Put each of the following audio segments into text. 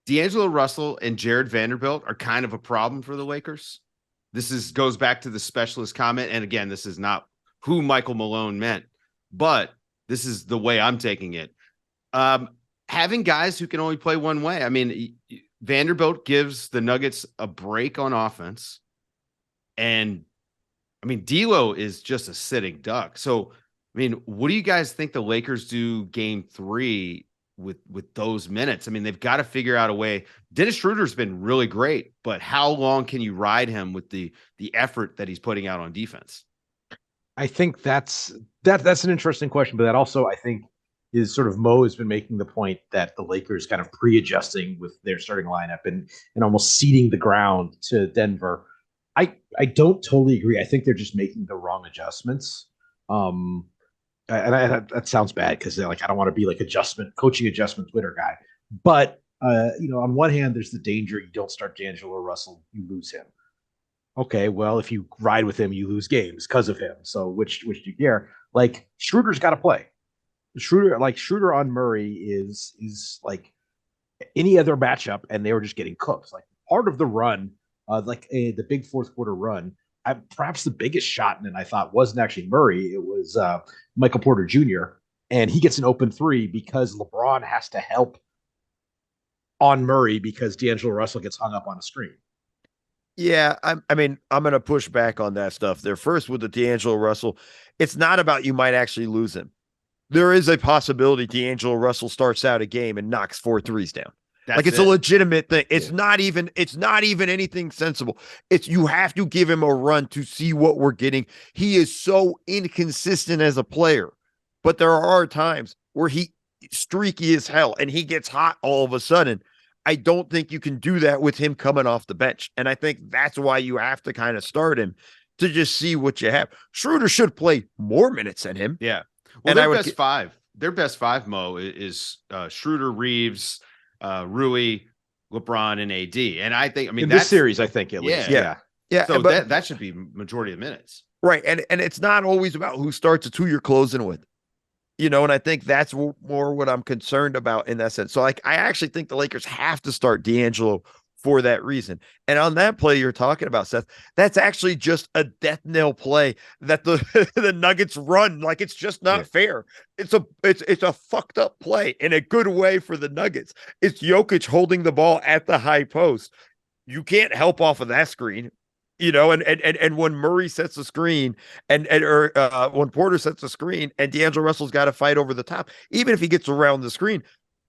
D'Angelo Russell and Jared Vanderbilt are kind of a problem for the Lakers. Goes back to the specialist comment. And again, this is not who Michael Malone meant, but this is the way I'm taking it. Having guys who can only play one way. I mean, Vanderbilt gives the Nuggets a break on offense. And I mean, D'Lo is just a sitting duck. So, I mean, what do you guys think the Lakers do game 3 with those minutes? I mean, they've got to figure out a way. Dennis Schroeder's been really great, but how long can you ride him with the effort that he's putting out on defense? I think that's an interesting question, but that also I think is sort of Mo has been making the point that the Lakers kind of pre-adjusting with their starting lineup and almost ceding the ground to Denver. I don't totally agree. I think they're just making the wrong adjustments. That sounds bad because they're like I don't want to be like coaching adjustment Twitter guy, but on one hand, there's the danger you don't start D'Angelo Russell, you lose him. Okay, well, if you ride with him, you lose games because of him. So which do you care? Like Schroeder's got to play. Schroeder on Murray is like any other matchup, and they were just getting cooked. Like part of the run, the big fourth quarter run, perhaps the biggest shot in it I thought wasn't actually Murray. It was Michael Porter Jr. And he gets an open three because LeBron has to help on Murray because D'Angelo Russell gets hung up on a screen. Yeah, I mean, I'm going to push back on that stuff there. First, with the D'Angelo Russell, it's not about you might actually lose him. There is a possibility D'Angelo Russell starts out a game and knocks 4 threes down. It's a legitimate thing. It's not even anything sensible. You have to give him a run to see what we're getting. He is so inconsistent as a player, but there are times where he streaky as hell and he gets hot all of a sudden. I don't think you can do that with him coming off the bench. And I think that's why you have to kind of start him to just see what you have. Schroeder should play more minutes than him. Yeah. Well, their best five, Mo, is Schroeder, Reeves, Rui, LeBron, and AD. And I think, in this series, I think at least. Yeah. So that should be majority of minutes. Right. And it's not always about who starts, it's who you're closing with. And I think that's more what I'm concerned about in that sense. So, I actually think the Lakers have to start D'Angelo for that reason. And on that play you're talking about, Seth, that's actually just a death knell play that the Nuggets run. Like, it's just not fair. It's a fucked up play in a good way for the Nuggets. It's Jokic holding the ball at the high post. You can't help off of that screen. And when Murray sets the screen or when Porter sets the screen and D'Angelo Russell's got to fight over the top, even if he gets around the screen,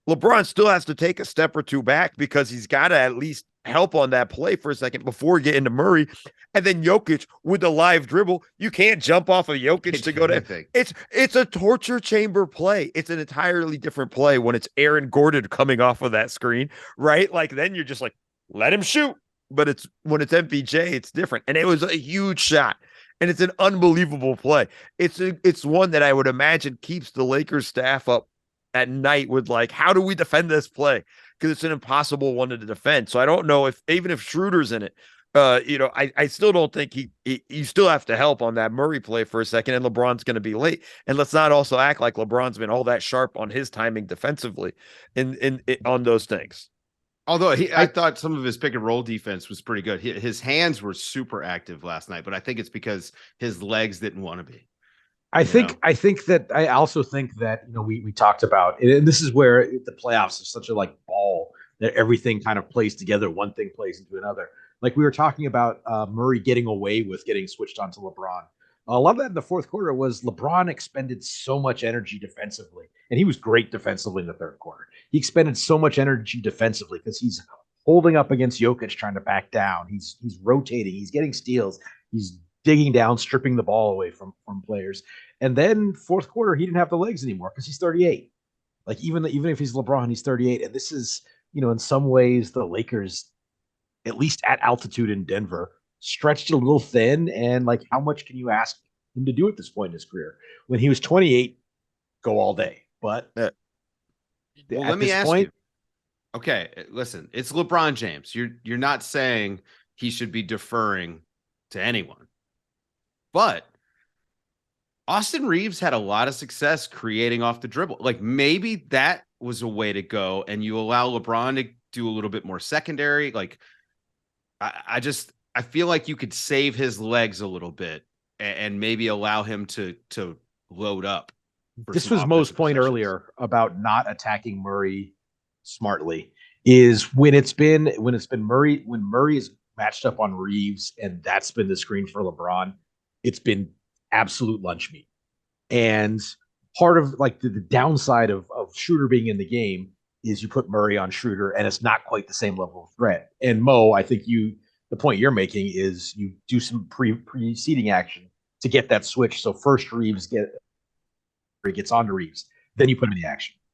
LeBron still has to take a step or two back because he's got to at least help on that play for a second before getting to Murray. And then Jokic with the live dribble, you can't jump off of Jokic to go to it's a torture chamber play. It's an entirely different play when it's Aaron Gordon coming off of that screen, right? Like, then you're just like, let him shoot. But when it's MPJ, it's different. And it was a huge shot. And it's an unbelievable play. It's one that I would imagine keeps the Lakers staff up at night with, like, how do we defend this play? Because it's an impossible one to defend. So I don't know even if Schroeder's in it, I still don't think you still have to help on that Murray play for a second, and LeBron's going to be late. And let's not also act like LeBron's been all that sharp on his timing defensively on those things. Although I thought some of his pick and roll defense was pretty good. His hands were super active last night, but I think it's because his legs didn't want to be. I also think that we talked about, and this is where the playoffs is such a ball that everything kind of plays together. One thing plays into another. Like we were talking about Murray getting away with getting switched onto LeBron. A lot of that in the fourth quarter was LeBron expended so much energy defensively, and he was great defensively in the third quarter. He expended so much energy defensively because he's holding up against Jokic, trying to back down. He's rotating. He's getting steals. He's digging down, stripping the ball away from players. And then fourth quarter, he didn't have the legs anymore because he's 38. Like even if he's LeBron, he's 38. And this is, in some ways, the Lakers, at least at altitude in Denver, stretched a little thin. And how much can you ask him to do at this point in his career? When he was 28, go all day. But let me ask you. Okay, listen, it's LeBron James. You're not saying he should be deferring to anyone, but Austin Reeves had a lot of success creating off the dribble. Like, maybe that was a way to go, and you allow LeBron do a little bit more secondary. Like I feel like you could save his legs a little bit and maybe allow him to load up. This was Mo's point earlier about not attacking Murray smartly. Is when it's been Murray, when Murray is matched up on Reeves and that's been the screen for LeBron, it's been absolute lunch meat. And part of like the downside of Schroeder being in the game is you put Murray on Schroeder and it's not quite the same level of threat. And Mo, I think the point you're making is you do some preceding action to get that switch. So first Reeves gets onto Reeves, then you put him in the action.